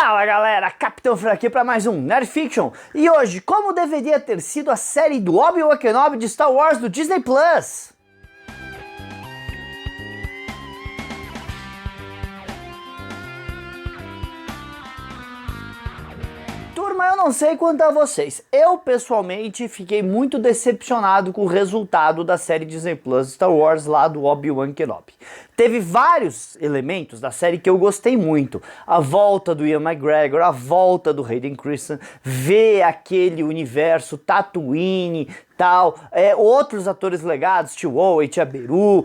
Fala galera, Capitão Fran aqui para mais um Nerd Fiction. E hoje, como deveria ter sido a série do Obi-Wan Kenobi de Star Wars do Disney Plus? Turma, eu não sei quanto a vocês, eu pessoalmente fiquei muito decepcionado com o resultado da série Disney Plus Star Wars lá do Obi-Wan Kenobi. Teve vários elementos da série que eu gostei muito. A volta do Ian McGregor, a volta do Hayden Christensen, ver aquele universo Tatooine, tal, outros atores legados, Chiwetel Ejiofor,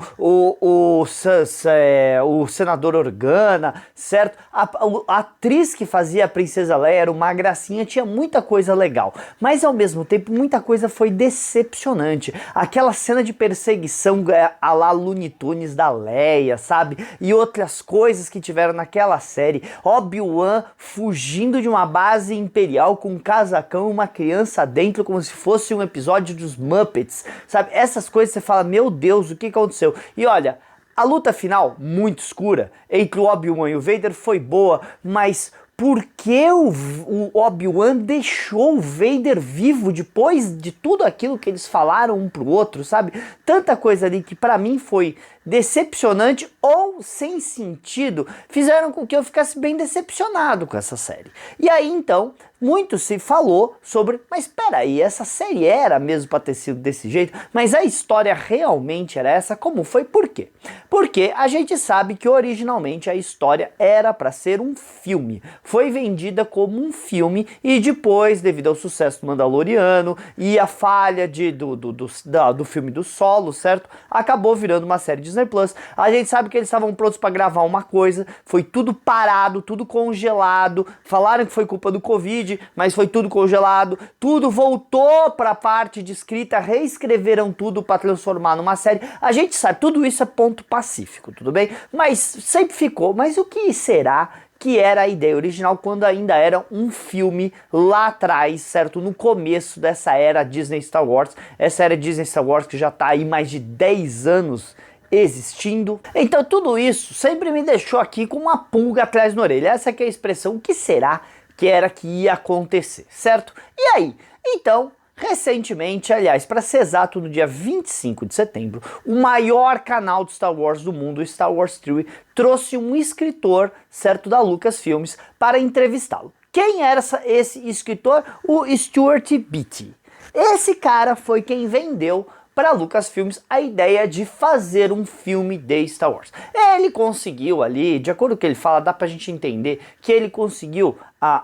o senador Organa, certo? A atriz que fazia a Princesa Leia era uma gracinha, tinha muita coisa legal, mas ao mesmo tempo muita coisa foi decepcionante. Aquela cena de perseguição à la Looney Tunes da Leia, sabe? E outras coisas que tiveram naquela série. Obi-Wan fugindo de uma base imperial com um casacão e uma criança dentro como se fosse um episódio dos Muppets, sabe? Essas coisas você fala, meu Deus, o que aconteceu? E olha, a luta final, muito escura, entre o Obi-Wan e o Vader foi boa, mas por que o Obi-Wan deixou o Vader vivo depois de tudo aquilo que eles falaram um pro outro, sabe? Tanta coisa ali que pra mim foi decepcionante ou sem sentido, fizeram com que eu ficasse bem decepcionado com essa série. E aí então, muito se falou sobre, mas peraí, essa série era mesmo pra ter sido desse jeito? Mas a história realmente era essa? Como foi? Por quê? Porque a gente sabe que originalmente a história era pra ser um filme. Foi vendida como um filme e depois, devido ao sucesso do Mandaloriano e a falha do filme do Solo, certo? Acabou virando uma série Disney Plus. A gente sabe que eles estavam prontos para gravar uma coisa, foi tudo parado, tudo congelado, falaram que foi culpa do Covid, mas foi tudo congelado, tudo voltou para a parte de escrita, reescreveram tudo para transformar numa série. A gente sabe, tudo isso é ponto pacífico, tudo bem? Mas sempre ficou, mas o que será que era a ideia original quando ainda era um filme lá atrás, certo? No começo dessa era Disney Star Wars, essa era Disney Star Wars que já tá aí mais de 10 anos existindo. Então tudo isso sempre me deixou aqui com uma pulga atrás na orelha. Essa que é a expressão, o que será que era que ia acontecer, certo? E aí? Então, recentemente, aliás, para ser exato, no dia 25 de setembro, o maior canal de Star Wars do mundo, o Star Wars Theory, trouxe um escritor, certo, da Lucasfilmes, para entrevistá-lo. Quem era esse escritor? O Stuart Beattie. Esse cara foi quem vendeu para a Lucasfilmes a ideia de fazer um filme de Star Wars. Ele conseguiu ali, de acordo com o que ele fala, dá pra gente entender que ele conseguiu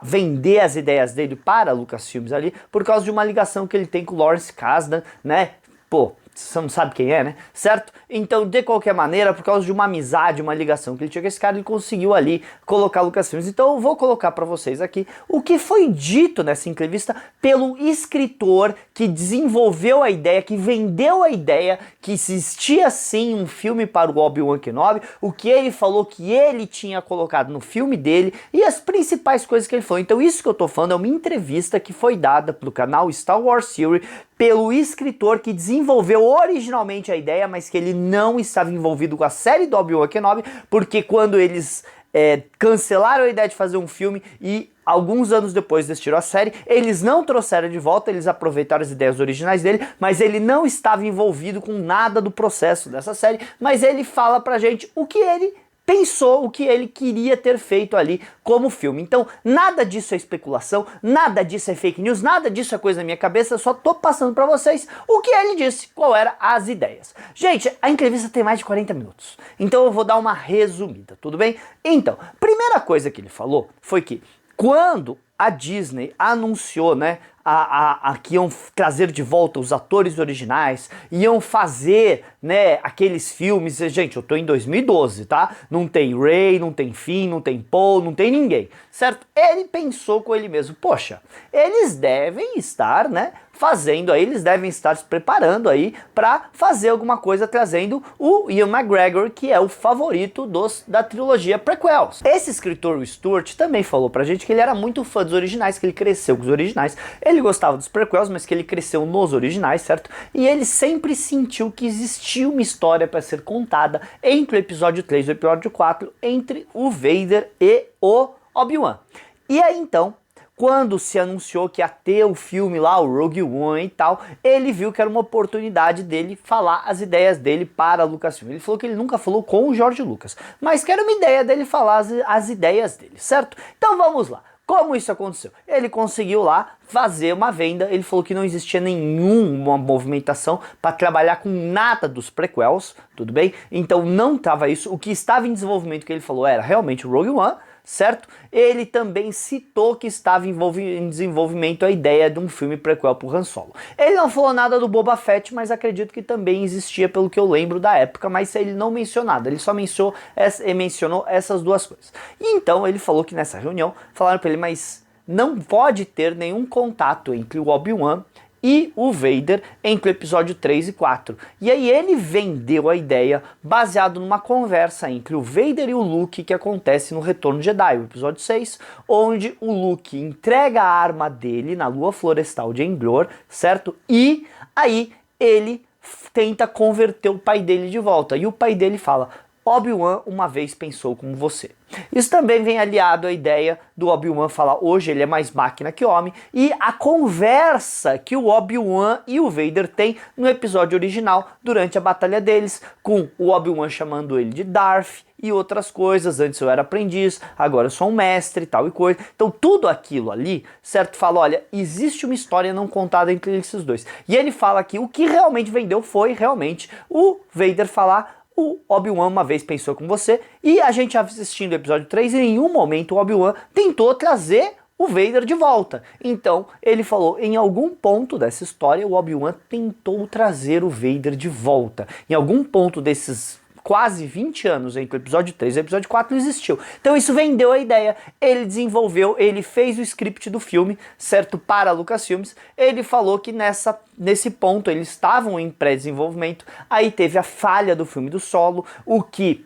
vender as ideias dele para a Lucasfilmes ali por causa de uma ligação que ele tem com o Lawrence Kasdan, né? Pô, você não sabe quem é, né? Certo? Então, de qualquer maneira, por causa de uma amizade, uma ligação que ele tinha com esse cara, ele conseguiu ali colocar Lucasfilmes. Então, eu vou colocar para vocês aqui o que foi dito nessa entrevista pelo escritor que desenvolveu a ideia, que vendeu a ideia que existia sim um filme para o Obi-Wan Kenobi, o que ele falou que ele tinha colocado no filme dele e as principais coisas que ele falou. Então, isso que eu tô falando é uma entrevista que foi dada pelo canal Star Wars Theory pelo escritor que desenvolveu originalmente a ideia, mas que ele não estava envolvido com a série do Obi-Wan Kenobi, porque quando eles cancelaram a ideia de fazer um filme e alguns anos depois desistiram a série, eles não trouxeram de volta, eles aproveitaram as ideias originais dele, mas ele não estava envolvido com nada do processo dessa série, mas ele fala pra gente o que ele pensou, o que ele queria ter feito ali como filme. Então, nada disso é especulação, nada disso é fake news, nada disso é coisa na minha cabeça, eu só tô passando pra vocês o que ele disse, qual eram as ideias. Gente, a entrevista tem mais de 40 minutos, então eu vou dar uma resumida, tudo bem? Então, primeira coisa que ele falou foi que quando a Disney anunciou, né, que iam trazer de volta os atores originais, iam fazer, né, aqueles filmes, gente, eu tô em 2012, tá? Não tem Rey, não tem Finn, não tem Poe, não tem ninguém, certo? Ele pensou com ele mesmo, poxa, eles devem estar, né, fazendo aí, eles devem estar se preparando aí para fazer alguma coisa trazendo o Ian McGregor, que é o favorito da trilogia prequels. Esse escritor, o Stuart, também falou pra gente que ele era muito fã dos originais, que ele cresceu com os originais, ele gostava dos prequels, mas que ele cresceu nos originais, certo? E ele sempre sentiu que existia uma história para ser contada entre o episódio 3 e o episódio 4, entre o Vader e o Obi-Wan. E aí então, quando se anunciou que ia ter o filme lá, o Rogue One e tal, ele viu que era uma oportunidade dele falar as ideias dele para a Lucasfilm. Ele falou que ele nunca falou com o George Lucas, mas que era uma ideia dele falar as ideias dele, certo? Então vamos lá. Como isso aconteceu? Ele conseguiu lá fazer uma venda, ele falou que não existia nenhuma movimentação para trabalhar com nada dos prequels, tudo bem? Então não estava isso, o que estava em desenvolvimento que ele falou era realmente o Rogue One, certo? Ele também citou que estava em desenvolvimento a ideia de um filme prequel pro Han Solo. Ele não falou nada do Boba Fett, mas acredito que também existia pelo que eu lembro da época, mas ele não mencionou nada, ele só mencionou essas duas coisas. E então ele falou que nessa reunião falaram para ele, mas não pode ter nenhum contato entre o Obi-Wan e o Vader entre o episódio 3 e 4. E aí ele vendeu a ideia baseado numa conversa entre o Vader e o Luke que acontece no Retorno de Jedi, o episódio 6, onde o Luke entrega a arma dele na lua florestal de Endor, certo? E aí ele tenta converter o pai dele de volta. E o pai dele fala: Obi-Wan uma vez pensou como você. Isso também vem aliado à ideia do Obi-Wan falar hoje ele é mais máquina que homem, e a conversa que o Obi-Wan e o Vader têm no episódio original durante a batalha deles, com o Obi-Wan chamando ele de Darth e outras coisas. Antes eu era aprendiz, agora eu sou um mestre e tal e coisa. Então tudo aquilo ali, certo? Fala, olha, existe uma história não contada entre esses dois. E ele fala que o que realmente vendeu foi realmente o Vader falar: o Obi-Wan uma vez pensou com você, e a gente assistindo o episódio 3, em nenhum momento o Obi-Wan tentou trazer o Vader de volta. Então, ele falou, em algum ponto dessa história, o Obi-Wan tentou trazer o Vader de volta. Em algum ponto desses quase 20 anos entre o episódio 3 e o episódio 4 não existiu. Então isso vendeu a ideia, ele desenvolveu, ele fez o script do filme, certo, para a Lucasfilms. Ele falou que nesse ponto eles estavam em pré-desenvolvimento, aí teve a falha do filme do Solo, o que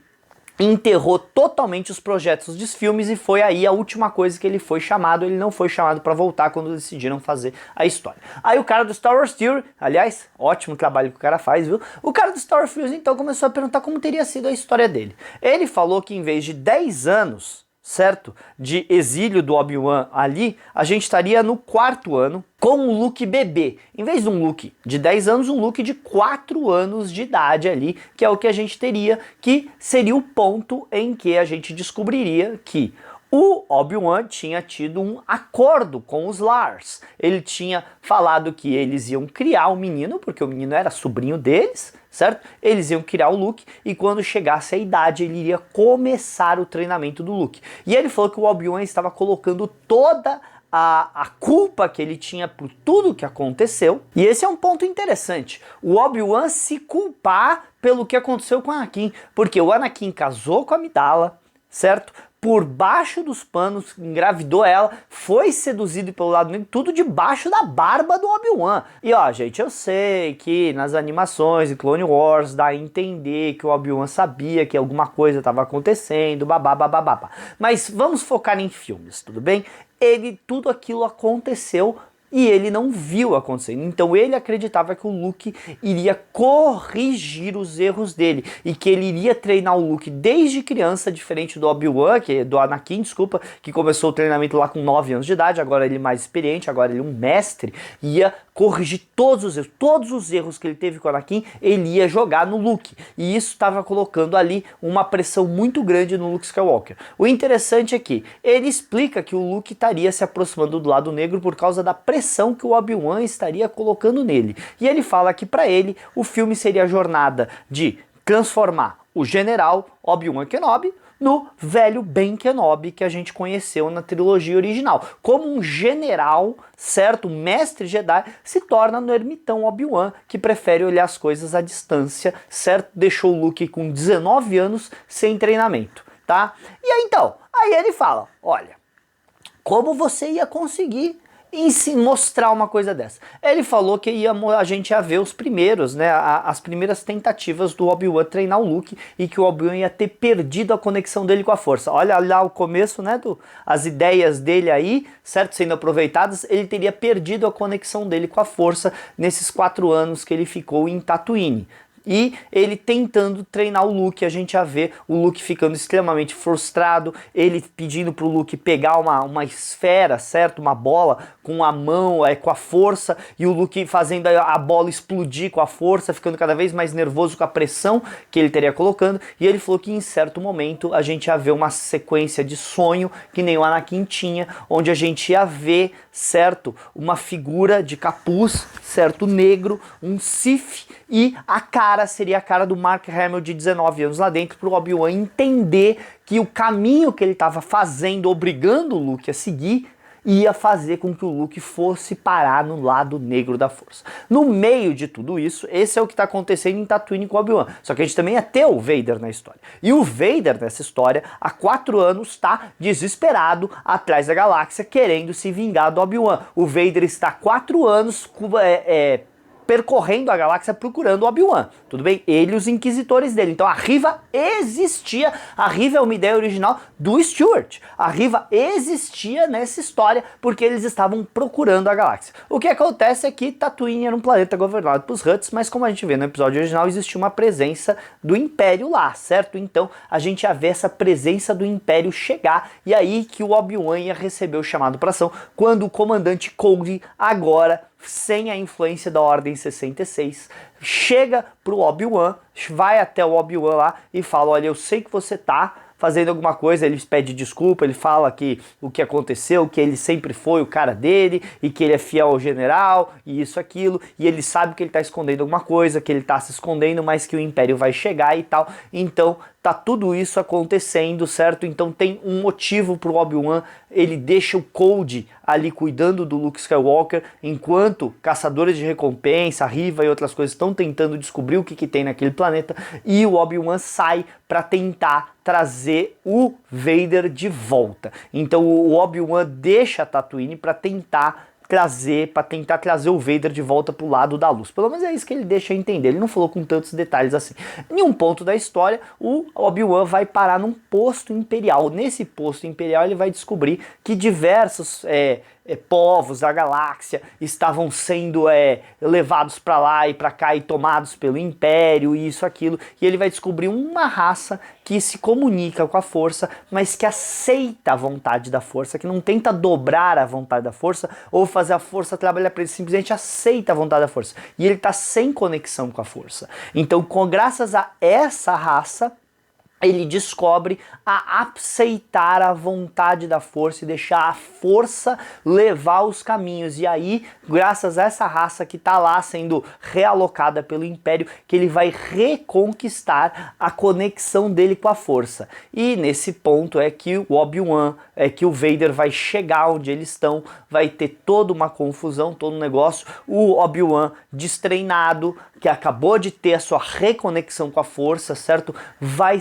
enterrou totalmente os projetos dos filmes, e foi aí a última coisa que ele foi chamado. Ele não foi chamado para voltar quando decidiram fazer a história. Aí o cara do Star Wars Theory, aliás, ótimo trabalho que o cara faz, viu? O cara do Star Wars Theory então começou a perguntar como teria sido a história dele. Ele falou que em vez de 10 anos, certo, de exílio do Obi-Wan ali, a gente estaria no 4º ano com um Luke bebê. Em vez de um Luke de 10 anos, um Luke de 4 anos de idade ali, que é o que a gente teria, que seria o ponto em que a gente descobriria que o Obi-Wan tinha tido um acordo com os Lars. Ele tinha falado que eles iam criar o menino, porque o menino era sobrinho deles, certo? Eles iam criar o Luke, e quando chegasse a idade ele iria começar o treinamento do Luke. E ele falou que o Obi-Wan estava colocando toda a culpa que ele tinha por tudo que aconteceu. E esse é um ponto interessante, o Obi-Wan se culpar pelo que aconteceu com o Anakin, porque o Anakin casou com a Amidala, certo? Por baixo dos panos, engravidou ela, foi seduzido pelo lado negro, tudo debaixo da barba do Obi-Wan. E ó, gente, eu sei que nas animações e Clone Wars dá a entender que o Obi-Wan sabia que alguma coisa estava acontecendo, babá. Mas vamos focar em filmes, tudo bem? Tudo aquilo aconteceu e ele não viu acontecendo. Então ele acreditava que o Luke iria corrigir os erros dele e que ele iria treinar o Luke desde criança, diferente do Obi-Wan, do Anakin, desculpa, que começou o treinamento lá com 9 anos de idade, agora ele é mais experiente, agora ele é um mestre, ia corrigir todos os erros que ele teve com o Anakin, ele ia jogar no Luke. E isso estava colocando ali uma pressão muito grande no Luke Skywalker. O interessante é que ele explica que o Luke estaria se aproximando do lado negro por causa da pressão que o Obi-Wan estaria colocando nele. E ele fala que para ele o filme seria a jornada de transformar o general Obi-Wan Kenobi no velho Ben Kenobi que a gente conheceu na trilogia original. Como um general, certo, mestre Jedi, se torna no ermitão Obi-Wan, que prefere olhar as coisas à distância, certo? Deixou o Luke com 19 anos sem treinamento, tá? E aí então, aí ele fala, olha, como você ia conseguir mostrar uma coisa dessa? Ele falou que a gente ia ver os primeiros, né, as primeiras tentativas do Obi-Wan treinar o Luke, e que o Obi-Wan ia ter perdido a conexão dele com a força. Olha lá o começo, né, as ideias dele aí, certo, sendo aproveitadas. Ele teria perdido a conexão dele com a força nesses 4 anos que ele ficou em Tatooine. e ele tentando treinar o Luke. A gente já vê o Luke ficando extremamente frustrado, ele pedindo pro Luke pegar uma esfera, certo? Uma bola com a mão, com a força, e o Luke fazendo a bola explodir com a força, ficando cada vez mais nervoso com a pressão que ele teria colocando, e ele falou que em certo momento a gente ia ver uma sequência de sonho que nem o Anakin tinha, onde a gente ia ver, certo? Uma figura de capuz, certo? Negro, um Sith, e a cara seria a cara do Mark Hamill de 19 anos lá dentro, pro Obi-Wan entender que o caminho que ele estava fazendo, obrigando o Luke a seguir, ia fazer com que o Luke fosse parar no lado negro da força. No meio de tudo isso, esse é o que está acontecendo em Tatooine com o Obi-Wan. Só que a gente também ia ter o Vader na história. E o Vader, nessa história, há 4 anos, está desesperado atrás da galáxia, querendo se vingar do Obi-Wan. O Vader está há 4 anos percorrendo a galáxia procurando o Obi-Wan, tudo bem? Ele e os inquisitores dele. Então a Riva existia, a Riva é uma ideia original do Stuart. A Riva existia nessa história porque eles estavam procurando a galáxia. O que acontece é que Tatooine era um planeta governado pelos Hutts, mas como a gente vê no episódio original, existia uma presença do Império lá, certo? Então a gente ia ver essa presença do Império chegar, e aí que o Obi-Wan ia receber o chamado para ação, quando o comandante Cody, agora sem a influência da Ordem 66, chega pro Obi-Wan, vai até o Obi-Wan lá e fala: olha, eu sei que você tá fazendo alguma coisa. Ele pede desculpa, ele fala que o que aconteceu, que ele sempre foi o cara dele e que ele é fiel ao general e isso, aquilo, e ele sabe que ele tá escondendo alguma coisa, que ele tá se escondendo, mas que o Império vai chegar e tal. Então tá tudo isso acontecendo, certo? Então tem um motivo pro Obi-Wan, ele deixa o Cody ali cuidando do Luke Skywalker, enquanto caçadores de recompensa, a Riva e outras coisas estão tentando descobrir o que tem naquele planeta, e o Obi-Wan sai para tentar trazer o Vader de volta. Então o Obi-Wan deixa Tatooine para tentar trazer o Vader de volta pro lado da luz. Pelo menos é isso que ele deixa entender. Ele não falou com tantos detalhes assim. Em um ponto da história, o Obi-Wan vai parar num posto imperial. Nesse posto imperial ele vai descobrir que diversos povos da galáxia estavam sendo levados para lá e para cá e tomados pelo Império e isso, aquilo, e ele vai descobrir uma raça que se comunica com a força, mas que aceita a vontade da força, que não tenta dobrar a vontade da força ou fazer a força trabalhar para ele, simplesmente aceita a vontade da força, e ele está sem conexão com a força. Então, graças a essa raça, ele descobre a aceitar a vontade da força e deixar a força levar os caminhos. E aí, graças a essa raça que está lá sendo realocada pelo Império, que ele vai reconquistar a conexão dele com a força. E nesse ponto é que o Obi-Wan, que o Vader vai chegar onde eles estão, vai ter toda uma confusão, todo um negócio. O Obi-Wan destreinado, que acabou de ter a sua reconexão com a força, certo? Vai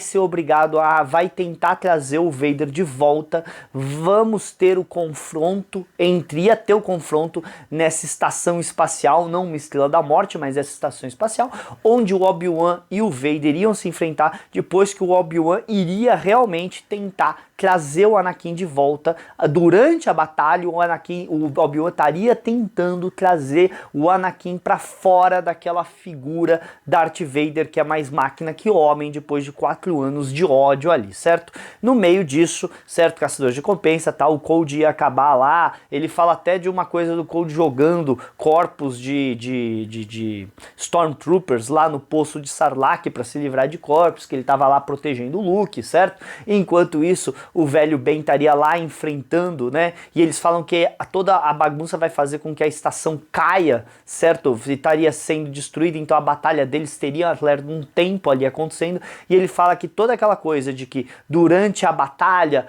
tentar trazer o Vader de volta. Vamos ter o confronto, ia ter o confronto nessa estação espacial, não uma Estrela da Morte, mas essa estação espacial, onde o Obi-Wan e o Vader iriam se enfrentar, depois que o Obi-Wan iria realmente tentar trazer o Anakin de volta. Durante a batalha, o Obi-Wan estaria tentando trazer o Anakin para fora daquela figura Darth Vader, que é mais máquina que homem, depois de 4 anos de ódio ali, certo? No meio disso, certo, caçador de recompensa, tá, o Cody ia acabar lá. Ele fala até de uma coisa do Cody jogando corpos de Stormtroopers lá no poço de Sarlacc para se livrar de corpos, que ele tava lá protegendo o Luke, certo? Enquanto isso, o velho Ben estaria lá enfrentando, né? E eles falam que toda a bagunça vai fazer com que a estação caia, certo? Estaria sendo destruída, então a batalha deles teria um tempo ali acontecendo. E ele fala que toda aquela coisa de que durante a batalha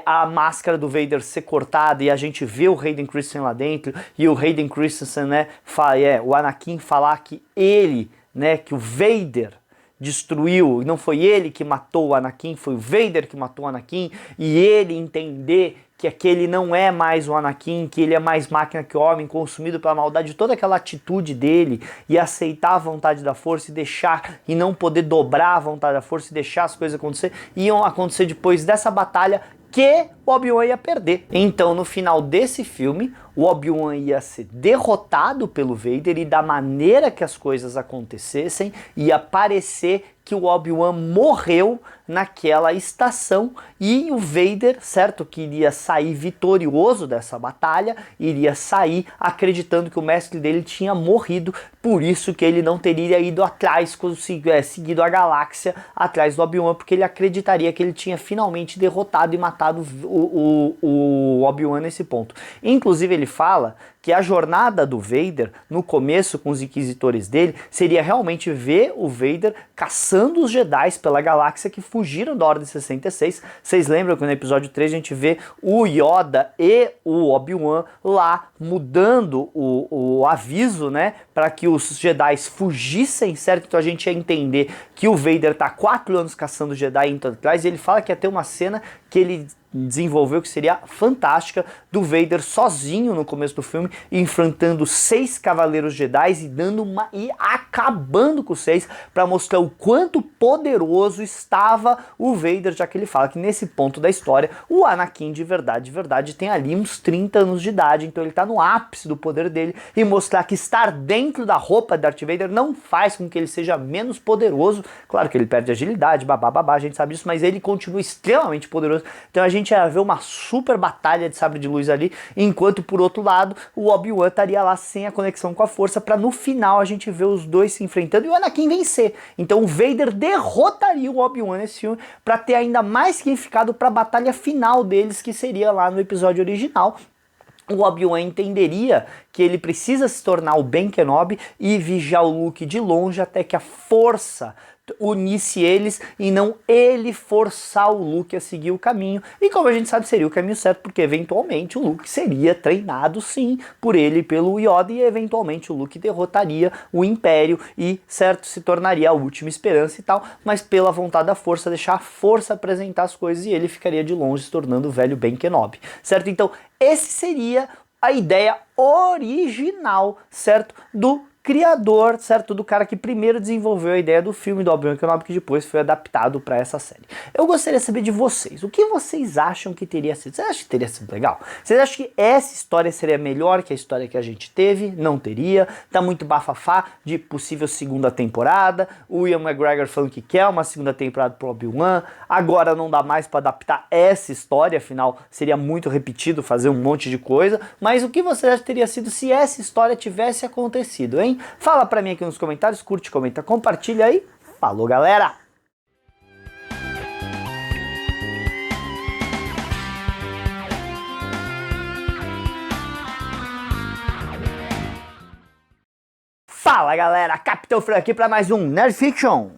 a máscara do Vader ser cortada e a gente vê o Hayden Christensen lá dentro, e o Hayden Christensen, né, o Anakin falar que ele, né, que o Vader destruiu, não foi ele que matou o Anakin, foi o Vader que matou o Anakin, e ele entender que aquele não é mais o Anakin, que ele é mais máquina que homem, consumido pela maldade, toda aquela atitude dele, e aceitar a vontade da força e deixar, e não poder dobrar a vontade da força e deixar as coisas acontecer, iam acontecer depois dessa batalha que o Obi-Wan ia perder. Então, no final desse filme, o Obi-Wan ia ser derrotado pelo Vader e da maneira que as coisas acontecessem, ia parecer que o Obi-Wan morreu naquela estação e o Vader, certo, que iria sair vitorioso dessa batalha, iria sair acreditando que o mestre dele tinha morrido, por isso que ele não teria ido atrás, seguido a galáxia atrás do Obi-Wan, porque ele acreditaria que ele tinha finalmente derrotado e matado o Obi-Wan nesse ponto. Inclusive ele fala que a jornada do Vader, no começo com os inquisitores dele, seria realmente ver o Vader caçando os Jedi pela galáxia que fugiram da Ordem 66. Vocês lembram que no episódio 3 a gente vê o Yoda e o Obi-Wan lá mudando o aviso, né, para que os Jedi fugissem, certo? Então a gente ia entender que o Vader tá 4 anos caçando Jedi indo atrás, e ele fala que ia ter uma cena que ele desenvolveu que seria fantástica, do Vader sozinho no começo do filme, enfrentando 6 Cavaleiros Jedi e acabando com os 6, para mostrar o quanto poderoso estava o Vader, já que ele fala que nesse ponto da história o Anakin de verdade tem ali uns 30 anos de idade, então ele tá no ápice do poder dele, e mostrar que estar dentro da roupa de Darth Vader não faz com que ele seja menos poderoso. Claro que ele perde agilidade, babá, a gente sabe disso, mas ele continua extremamente poderoso. Então a gente ia ver uma super batalha de sabre de luz ali, enquanto por outro lado o Obi-Wan estaria lá sem a conexão com a força, para no final a gente ver os dois se enfrentando e o Anakin vencer. Então o Vader derrotaria o Obi-Wan nesse filme, para ter ainda mais significado para a batalha final deles, que seria lá no episódio original. O Obi-Wan entenderia que ele precisa se tornar o Ben Kenobi e vigiar o Luke de longe até que a força unisse eles e não ele forçar o Luke a seguir o caminho. E como a gente sabe, seria o caminho certo, porque eventualmente o Luke seria treinado sim por ele e pelo Yoda, e eventualmente o Luke derrotaria o Império e, certo, se tornaria a última esperança e tal, mas pela vontade da força, deixar a força apresentar as coisas, e ele ficaria de longe se tornando o velho Ben Kenobi, certo? Então esse seria a ideia original, certo, do criador, certo, do cara que primeiro desenvolveu a ideia do filme do Obi-Wan Kenobi, que depois foi adaptado para essa série. Eu gostaria de saber de vocês, o que vocês acham que teria sido? Vocês acham que teria sido legal? Vocês acham que essa história seria melhor que a história que a gente teve? Não teria? Tá muito bafafá de possível segunda temporada, o Ian McGregor falando que quer uma segunda temporada pro Obi-Wan, agora não dá mais para adaptar essa história, afinal seria muito repetido fazer um monte de coisa, mas o que vocês acham que teria sido se essa história tivesse acontecido, hein? Fala pra mim aqui nos comentários, curte, comenta, compartilha aí. Falou, galera! Fala, galera! Capitão Fran aqui para mais um Nerd Fiction.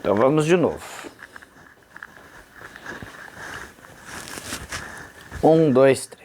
Então vamos de novo. 1, 2, 3.